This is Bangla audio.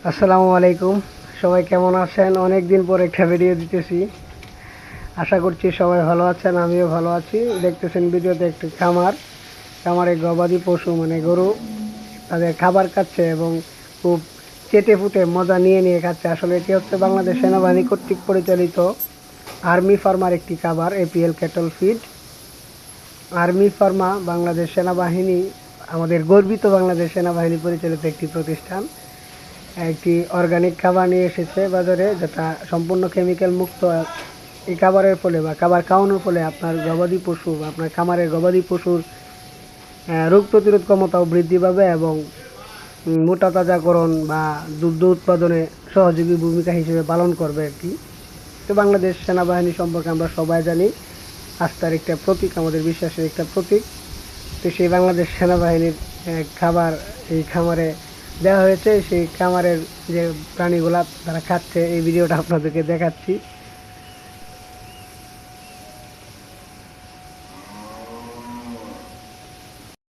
আসসালামু আলাইকুম। সবাই কেমন আছেন? অনেক দিন পর একটা ভিডিও দিতেছি। আশা করছি সবাই ভালো আছেন, আমিও ভালো আছি। দেখতেছেন ভিডিওতে একটি খামারে গবাদি পশু মানে গরু তাদের খাবার খাচ্ছে এবং খুব চেটে ফুটে মজা নিয়ে নিয়ে খাচ্ছে। আসলে এটি হচ্ছে বাংলাদেশ সেনাবাহিনী কর্তৃক পরিচালিত আর্মি ফার্মার একটি খাবার, APL cattle feed. Army Pharma Bangladesh সেনাবাহিনী, আমাদের গর্বিত বাংলাদেশ সেনাবাহিনী পরিচালিত একটি প্রতিষ্ঠান। একটি অর্গানিক খাবার নিয়ে এসেছে বাজারে, যেটা সম্পূর্ণ কেমিক্যাল মুক্ত। এই খাবারের ফলে বা খাবার খাওয়ানোর ফলে আপনার গবাদি পশু বা আপনার খামারের গবাদি পশুর রোগ প্রতিরোধ ক্ষমতাও বৃদ্ধি পাবে এবং মোটা তাজাকরণ বা দুগ্ধ উৎপাদনে সহযোগী ভূমিকা হিসেবে পালন করবে আর কি। তো বাংলাদেশ সেনাবাহিনী সম্পর্কে আমরা সবাই জানি, আস্থার একটা প্রতীক, আমাদের বিশ্বাসের একটা প্রতীক। তো সেই বাংলাদেশ সেনাবাহিনীর খাবার এই খামারে দেওয়া হয়েছে। সেই খামারের যে প্রাণীগুলা তারা খাচ্ছে, এই ভিডিওটা আপনাদেরকে দেখাচ্ছি।